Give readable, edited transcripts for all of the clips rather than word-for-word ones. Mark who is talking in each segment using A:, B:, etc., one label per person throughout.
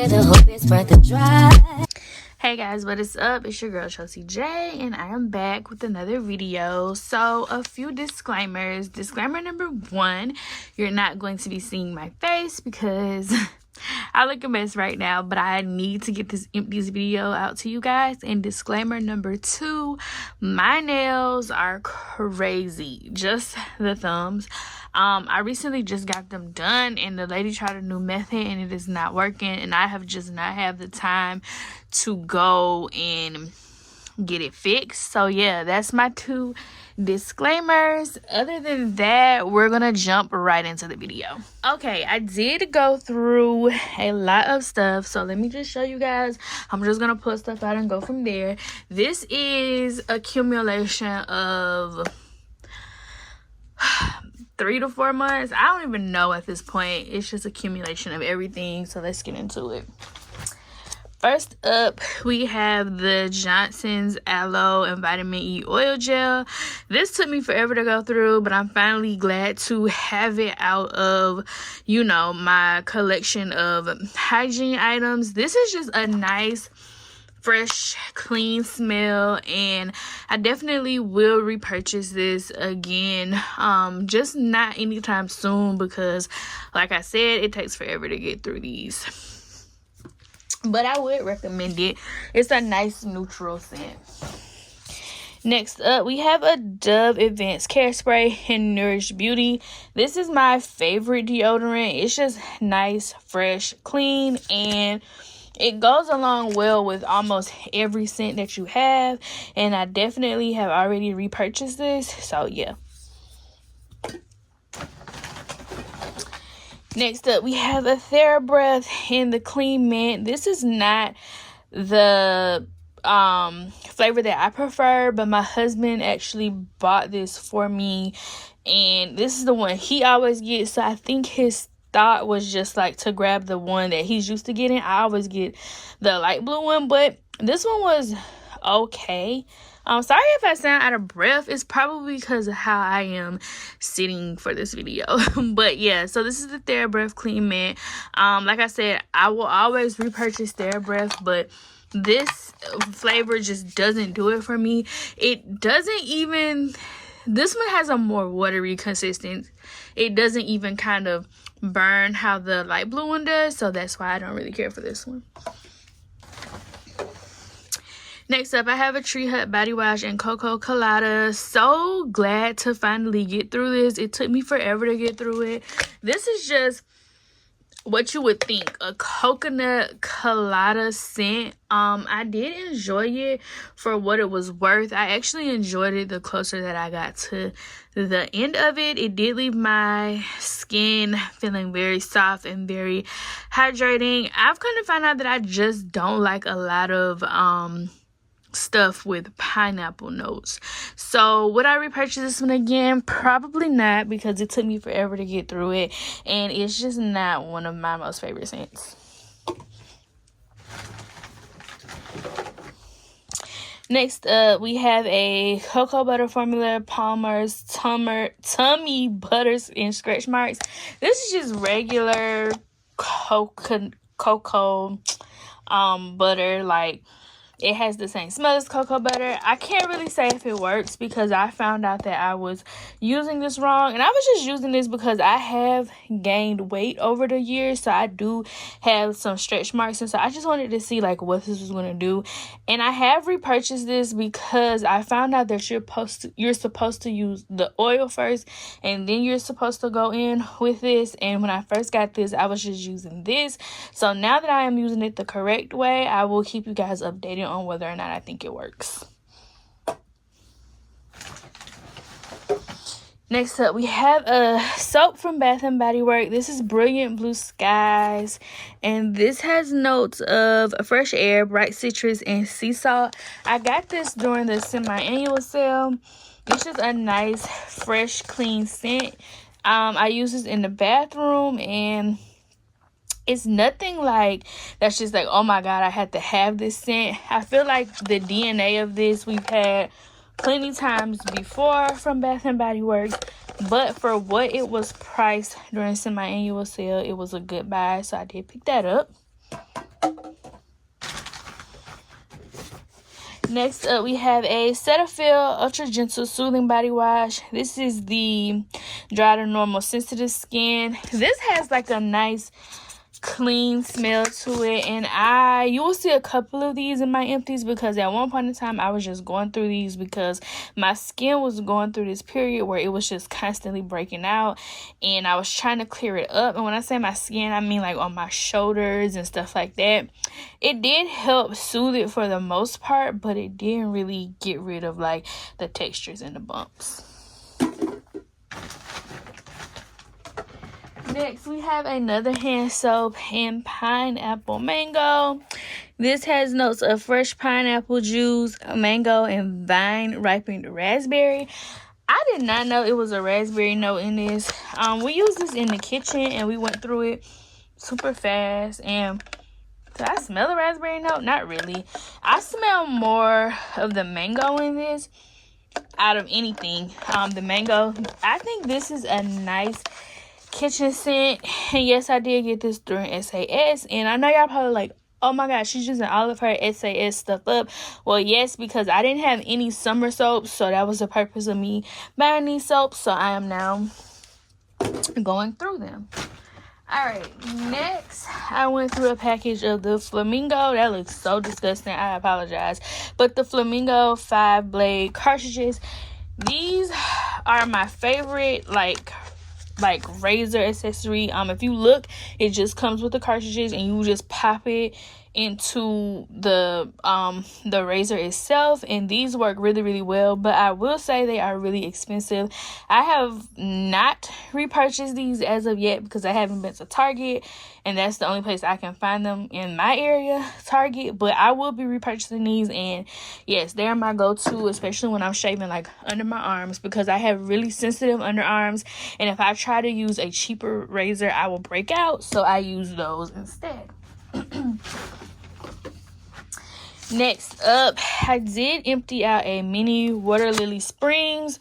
A: together, hope it's worth a try.
B: Hey guys, what is up? It's your girl Chelsea J, and I am back with another video. So a few disclaimers. Disclaimer number one, you're not going to be seeing my face because I look a mess right now, but I need to get this empties video out to you guys. And disclaimer number two, my nails are crazy, just the thumbs. I recently just got them done, and the lady tried a new method and it is not working, and I have just not have the time to go and get it fixed. So yeah, that's my two disclaimers. Other than that, we're gonna jump right into the video. Okay, I did go through a lot of stuff, so let me just show you guys. I'm just gonna put stuff out and go from there. This is accumulation of 3 to 4 months. I don't even know at this point. It's just accumulation of everything, so let's get into it. First up, we have the Johnson's Aloe and Vitamin E Oil Gel. This took me forever to go through, but I'm finally glad to have it out of, you know, my collection of hygiene items. This is just a nice, fresh, clean smell, and I definitely will repurchase this again. Just not anytime soon because, like I said, it takes forever to get through these. But I would recommend it. It's a nice neutral scent. Next up, we have a Dove Advanced Care Spray in Nourish Beauty. This is my favorite deodorant. It's just nice, fresh, clean, and it goes along well with almost every scent that you have. And I definitely have already repurchased this. So, yeah. Next up, we have a TheraBreath in the Clean Mint. This is not the flavor that I prefer, but my husband actually bought this for me, and this is the one he always gets. So I think his thought was just like to grab the one that he's used to getting. I always get the light blue one, but this one was okay. Sorry if I sound out of breath. It's probably because of how I am sitting for this video. But yeah, so this is the TheraBreath Clean Mint. Like I said, I will always repurchase TheraBreath, but this flavor just doesn't do it for me. It doesn't even, this one has a more watery consistency. It doesn't even kind of burn how the light blue one does, so that's why I don't really care for this one. Next up, I have a Tree Hut Body Wash in Cocoa Colada. So glad to finally get through this. It took me forever to get through it. This is just what you would think, a coconut colada scent. I did enjoy it for what it was worth. I actually enjoyed it the closer that I got to the end of it. It did leave my skin feeling very soft and very hydrating. I've kind of found out that I just don't like a lot of stuff with pineapple notes. So would I repurchase this one again? Probably not, because it took me forever to get through it, and it's just not one of my most favorite scents. Next up, we have a cocoa butter formula, Palmer's Tummy Butters and Scratch Marks. This is just regular cocoa butter. Like, it has the same smell as cocoa butter. I can't really say if it works because I found out that I was using this wrong. And I was just using this because I have gained weight over the years. So I do have some stretch marks. And so I just wanted to see like what this was going to do. And I have repurchased this because I found out that you're supposed to use the oil first. And then you're supposed to go in with this. And when I first got this, I was just using this. So now that I am using it the correct way, I will keep you guys updated on whether or not I think it works. Next up, we have a soap from Bath & Body Works. This is Brilliant Blue Skies, and this has notes of fresh air, bright citrus, and sea salt. I got this during the semi-annual sale. It's just a nice, fresh, clean scent. I use this in the bathroom, and it's nothing like that's just like, oh my god, I had to have this scent. I feel like the DNA of this we've had plenty times before from Bath & Body Works, but for what it was priced during semi-annual sale, it was a good buy, so I did pick that up. Next up, we have a Cetaphil Ultra Gentle Soothing Body Wash. This is the dry to normal sensitive skin. This has like a nice clean smell to it, and you will see a couple of these in my empties because at one point in time I was just going through these because my skin was going through this period where it was just constantly breaking out, and I was trying to clear it up. And when I say my skin, I mean like on my shoulders and stuff like that. It did help soothe it for the most part, but it didn't really get rid of like the textures and the bumps. Next, we have another hand soap in Pineapple Mango. This has notes of fresh pineapple juice, mango, and vine ripened raspberry. I did not know it was a raspberry note in this. We used this in the kitchen and we went through it super fast. And did I smell a raspberry note? Not really. I smell more of the mango in this out of anything. The mango. I think this is a nice kitchen scent, and yes, I did get this during SAS, and I know y'all probably like, oh my gosh, she's using all of her SAS stuff up. Well, yes, because I didn't have any summer soaps, so that was the purpose of me buying these soaps, so I am now going through them. Alright, next, I went through a package of the Flamingo. That looks so disgusting, I apologize, but the Flamingo 5-blade cartridges, these are my favorite, like razor accessory. If you look, it just comes with the cartridges and you just pop it into the razor itself, and these work really well, but I will say they are really expensive. I have not repurchased these as of yet because I haven't been to Target, and that's the only place I can find them in my area, Target, but I will be repurchasing these, and yes, they're my go-to, especially when I'm shaving like under my arms, because I have really sensitive underarms, and if I try to use a cheaper razor I will break out, so I use those instead. Next up, I did empty out a mini Water Lily Springs.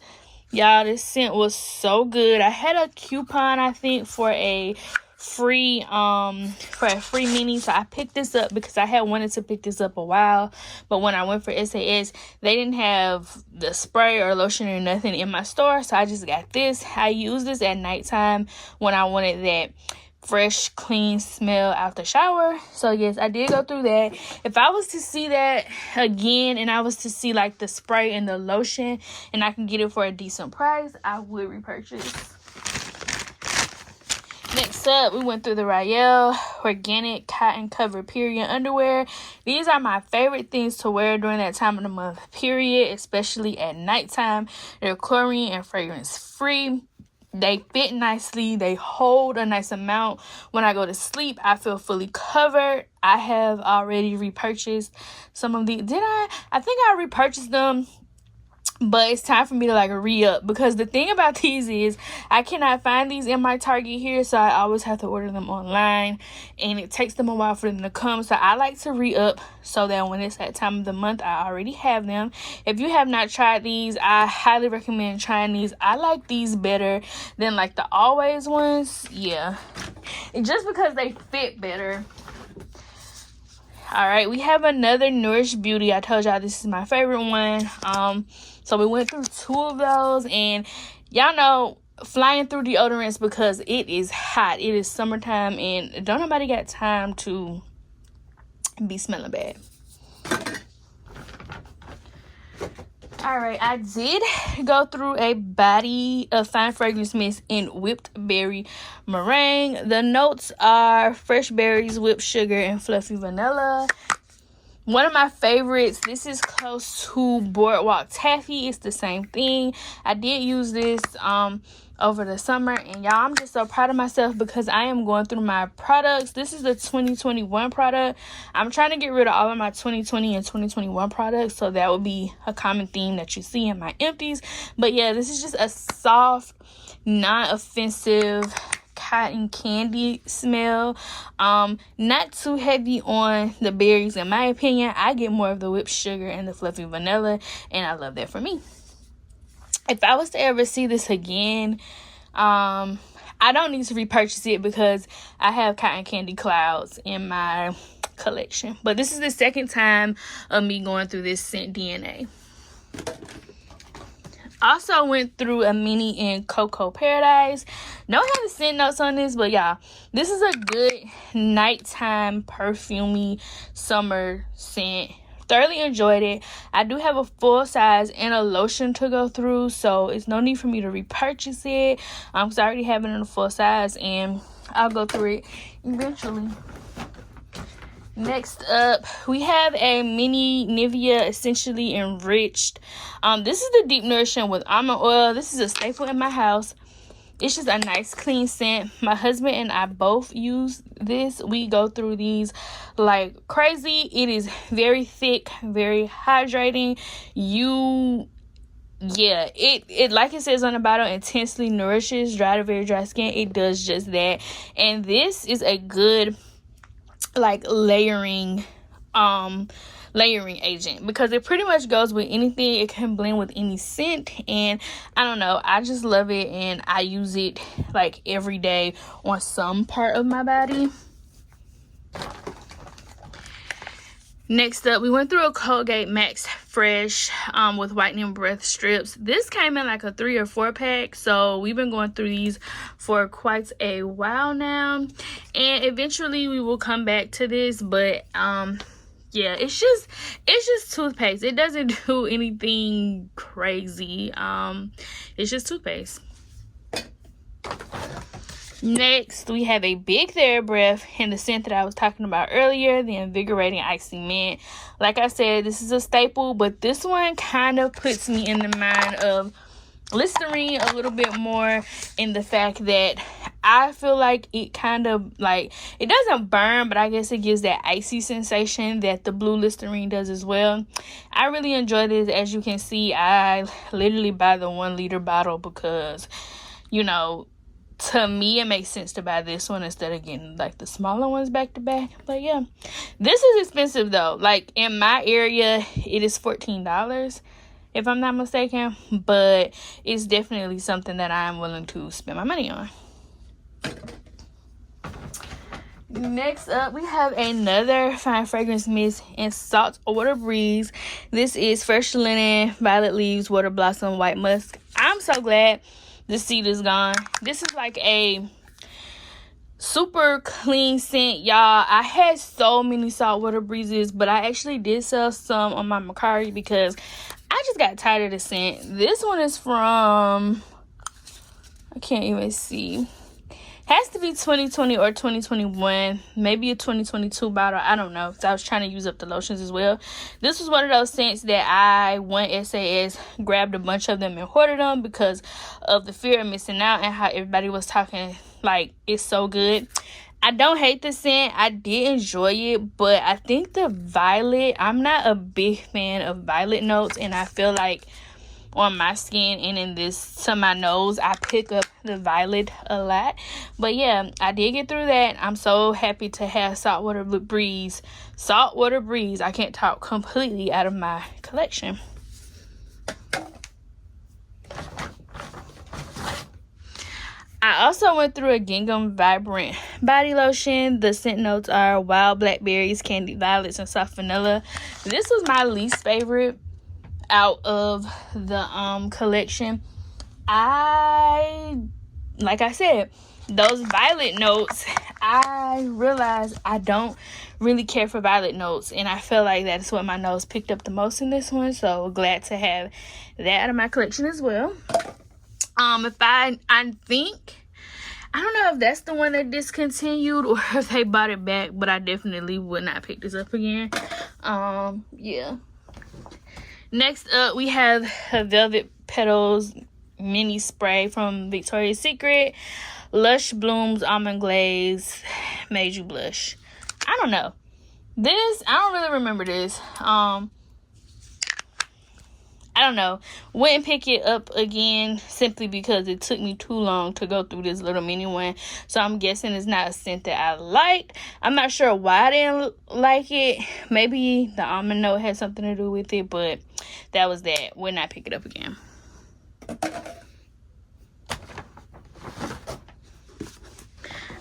B: Y'all, this scent was so good. I had a coupon, I think, for a free mini, so I picked this up because I had wanted to pick this up a while, but when I went for SAS, they didn't have the spray or lotion or nothing in my store, so I just got this. I used this at nighttime when I wanted that fresh, clean smell out the shower. So yes, I did go through that. If I was to see that again and I was to see like the spray and the lotion and I can get it for a decent price, I would repurchase. Next up, we went through the Rael Organic Cotton Covered Period Underwear. These are my favorite things to wear during that time of the month, period, especially at nighttime. They're chlorine and fragrance free. They fit nicely. They hold a nice amount. When I go to sleep, I feel fully covered. I have already repurchased some of these. I think I repurchased them, but it's time for me to like re-up, because the thing about these is I cannot find these in my Target here, so I always have to order them online, and it takes them a while for them to come. So I like to re-up so that when it's that time of the month, I already have them. If you have not tried these, I highly recommend trying these. I like these better than like the Always ones. Yeah, and just because they fit better. All right, we have another Nourish Beauty. I told y'all this is my favorite one. So we went through 2 of those, and y'all know, flying through deodorants because it is hot. It is summertime, and don't nobody got time to be smelling bad. All right, I did go through a body of fine fragrance mist in whipped berry meringue. The notes are fresh berries, whipped sugar, and fluffy vanilla. One of my favorites, this is close to Boardwalk Taffy. It's the same thing. I did use this over the summer, and y'all, I'm just so proud of myself because I am going through my products. This is the 2021 product. I'm trying to get rid of all of my 2020 and 2021 products, so that would be a common theme that you see in my empties. But yeah, this is just a soft, non-offensive cotton candy smell. Not too heavy on the berries in my opinion. I get more of the whipped sugar and the fluffy vanilla, and I love that for me. If I was to ever see this again, I don't need to repurchase it because I have cotton candy clouds in my collection. But this is the second time of me going through this scent DNA. Also went through a mini in Cocoa Paradise. Don't have the scent notes on this, but y'all, this is a good nighttime perfumey summer scent. Thoroughly enjoyed it. I do have a full size and a lotion to go through, so it's no need for me to repurchase it. Because I already have it in a full size, and I'll go through it eventually. Next up, we have a mini Nivea Essentially Enriched. This is the Deep Nourishing with almond oil. This is a staple in my house. It's just a nice clean scent. My husband and I both use this. We go through these like crazy. It is very thick, very hydrating. It like it says on the bottle, intensely nourishes dry to very dry skin. It does just that. And this is a good like layering agent, because it pretty much goes with anything. It can blend with any scent, and I don't know, I just love it, and I use it like every day on some part of my body. Next up, we went through a Colgate Max Fresh with whitening breath strips. This came in like a 3 or 4 pack, so we've been going through these for quite a while now, and eventually we will come back to this. But yeah, it's just toothpaste. It doesn't do anything crazy. It's just toothpaste. Next, we have a Big TheraBreath in the scent that I was talking about earlier, the Invigorating Icy Mint. Like I said, this is a staple, but this one kind of puts me in the mind of Listerine a little bit more, in the fact that I feel like it kind of like, it doesn't burn, but I guess it gives that icy sensation that the blue Listerine does as well. I really enjoy this. As you can see, I literally buy the 1 liter bottle because, you know, to me it makes sense to buy this one instead of getting like the smaller ones back to back. But yeah, this is expensive though. Like in my area it is $14 if I'm not mistaken, but it's definitely something that I'm willing to spend my money on. Next up, we have another fine fragrance mist in Saltwater Breeze. This is Fresh Linen, Violet Leaves, Water Blossom, White Musk. I'm so glad the seed is gone. This is like a super clean scent, y'all. I had so many Saltwater Breezes, but I actually did sell some on my Mercari because I just got tired of the scent. This one is from, I can't even see. Has to be 2020 or 2021, maybe a 2022 bottle. I don't know, because I was trying to use up the lotions as well. This was one of those scents that I went SAS, grabbed a bunch of them and hoarded them because of the fear of missing out and how everybody was talking like it's so good. I don't hate the scent. I did enjoy it, but I think the violet, I'm not a big fan of violet notes, and I feel like on my skin and in this to my nose, I pick up the violet a lot. But yeah, I did get through that. I'm so happy to have Saltwater Breeze. I can't talk, completely out of my collection. I also went through a Gingham Vibrant body lotion. The scent notes are wild blackberries, candied violets, and soft vanilla. This was my least favorite out of the collection. Like I said, those violet notes, I realized I don't really care for violet notes, and I feel like that's what my nose picked up the most in this one, so glad to have that out of my collection as well. If I think, I don't know if that's the one that discontinued or if they bought it back, but I definitely would not pick this up again. Yeah. Next up, we have a Velvet Petals mini spray from Victoria's Secret. Lush Blooms Almond Glaze made you blush. I don't know. This, I don't really remember this. I don't know. Wouldn't pick it up again simply because it took me too long to go through this little mini one. So I'm guessing it's not a scent that I liked. I'm not sure why I didn't like it. Maybe the almond note had something to do with it, but that was that. Would not pick it up again.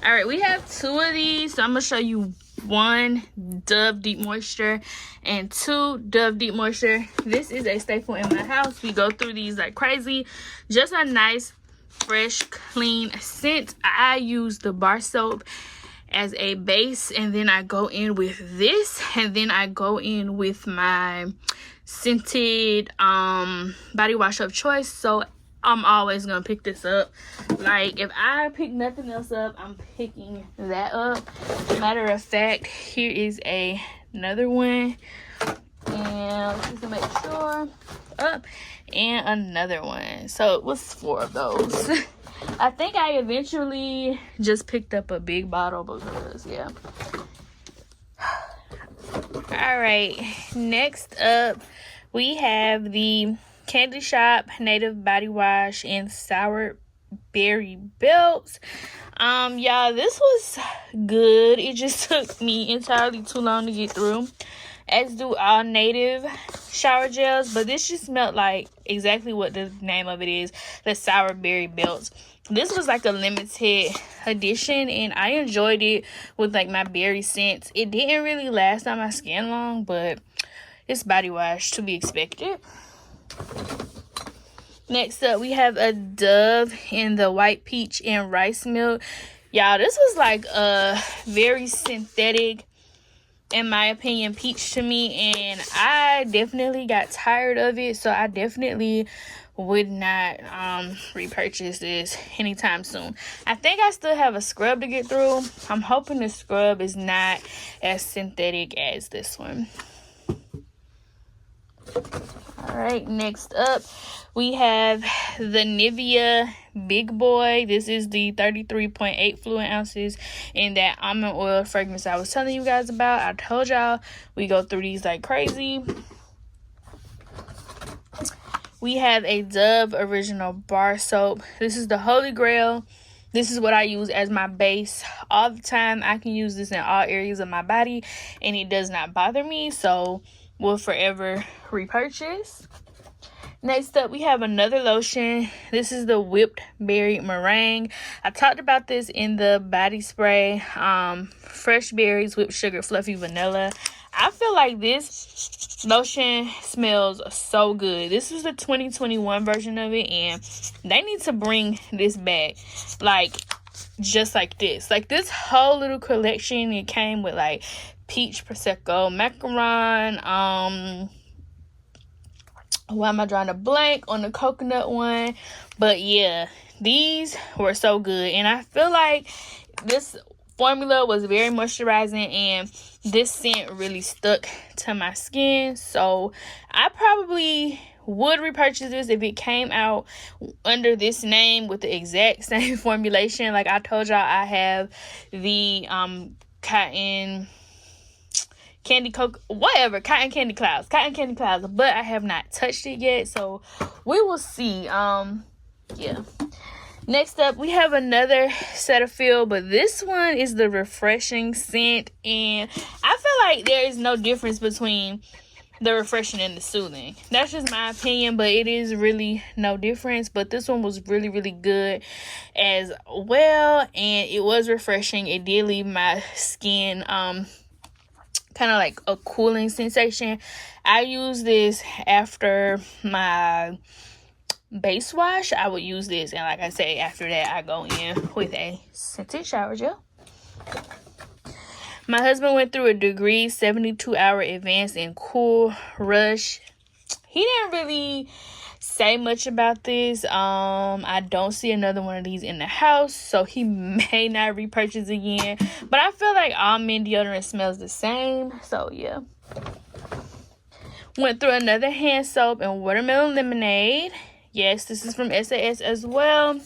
B: Alright, we have 2 of these. So I'm going to show you 1 Dove Deep Moisture and 2 Dove Deep Moisture. This is a staple in my house. We go through these like crazy. Just a nice, fresh, clean scent. I use the bar soap as a base, and then I go in with this, and then I go in with my scented body wash of choice. So I'm always gonna pick this up. Like, if I pick nothing else up, I'm picking that up. Matter of fact, here is another one, and just to make sure, up, and another one. So it was 4 of those. I think I eventually just picked up a big bottle because, yeah. All right, next up we have the Candy Shop Native Body Wash in Sour Berry Belts. Y'all, this was good. It just took me entirely too long to get through, as do all native shower gels, but this just smelled like exactly what the name of it is, the Sour Berry Belts. This was like a limited edition, and I enjoyed it with like my berry scents. It didn't really last on my skin long, but it's body wash, to be expected. Next up, we have a Dove in the White Peach and Rice Milk. Y'all, this was like a very synthetic, in my opinion, peach to me, and I definitely got tired of it, so I definitely would not repurchase this anytime soon. I think I still have a scrub to get through. I'm hoping the scrub is not as synthetic as this one. All right, next up we have the Nivea Big Boy. This is the 33.8 fluid ounces in that almond oil fragrance I was telling you guys about. I told y'all we go through these like crazy. We have a Dove Original Bar Soap. This is the Holy Grail. This is what I use as my base all the time. I can use this in all areas of my body, and it does not bother me. So will forever repurchase. Next up, we have another lotion. This is the Whipped Berry Meringue. I talked about this in the body spray. Fresh berries, whipped sugar, fluffy vanilla. I feel like this lotion smells so good. This is the 2021 version of it, and they need to bring this back, like, just like this. Like, this whole little collection, it came with like peach, prosecco, macaron. Why am I drawing a blank on the coconut one? But yeah, these were so good, and I feel like this formula was very moisturizing, and this scent really stuck to my skin. So I probably would repurchase this if it came out under this name with the exact same formulation. Like I told y'all, I have the cotton candy candy clouds, but I have not touched it yet, so we will see. Yeah. Next up, we have another Cetaphil, but this one is the refreshing scent, and I feel like there is no difference between the refreshing and the soothing. That's just my opinion, but it is really no difference. But this one was really, really good as well, and it was refreshing. It did leave my skin kind of like a cooling sensation. I use this after my base wash. I would use this, and like I say, after that I go in with a scented shower gel. My husband went through a degree 72-hour advanced in Cool Rush. He didn't really say much about this. I don't see another one of these in the house, so he may not repurchase again, but I feel like all men deodorant smells the same, so yeah. Went through another hand soap and watermelon lemonade. Yes, this is from SAS as well.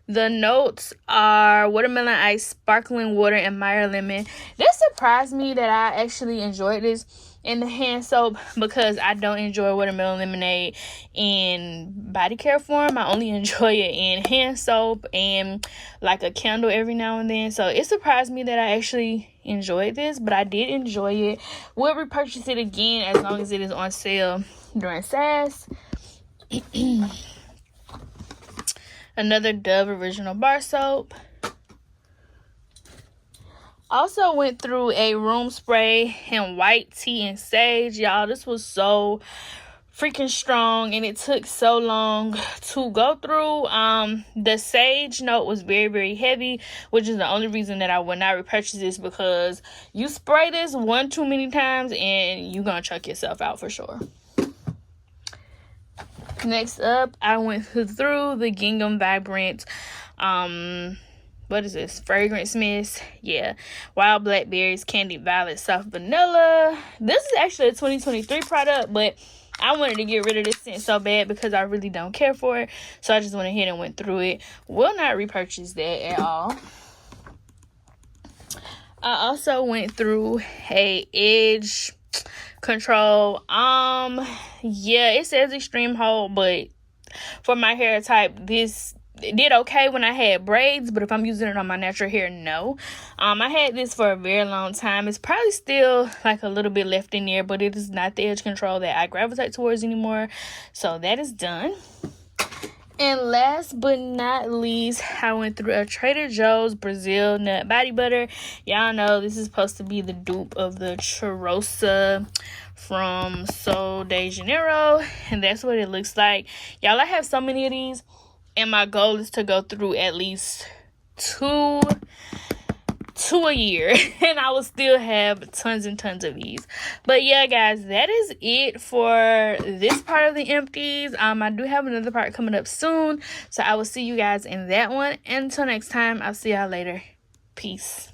B: The notes are watermelon ice, sparkling water, and Meyer lemon. This surprised me that I actually enjoyed this in the hand soap, because I don't enjoy watermelon lemonade in body care form. I only enjoy it in hand soap and like a candle every now and then. So it surprised me that I actually enjoyed this, but I did enjoy it. We'll repurchase it again as long as it is on sale during SAS. Another Dove Original Bar Soap. Also went through a room spray in white tea and sage. Y'all, this was so freaking strong and it took so long to go through. The sage note was very, very heavy, which is the only reason that I would not repurchase this, because you spray this one too many times and you're gonna choke yourself out for sure. Next up, I went through the Gingham Vibrant what is this? Fragrance mist. Yeah. Wild blackberries, candied violet, soft vanilla. This is actually a 2023 product, but I wanted to get rid of this scent so bad because I really don't care for it. So I just went ahead and went through it. Will not repurchase that at all. I also went through a edge control. Yeah, it says extreme hold, but for my hair type, this did okay when I had braids, but if I'm using it on my natural hair, no. I had this for a very long time. It's probably still like a little bit left in there, but it is not the edge control that I gravitate towards anymore. So that is done. And last but not least, I went through a Trader Joe's Brazil Nut Body Butter. Y'all know this is supposed to be the dupe of the Cheirosa from Sol de Janeiro, and that's what it looks like. Y'all, I have so many of these, and my goal is to go through at least two a year, and I will still have tons and tons of these. But yeah, guys, that is it for this part of the empties. I do have another part coming up soon, so I will see you guys in that one. Until next time, I'll see y'all later. Peace.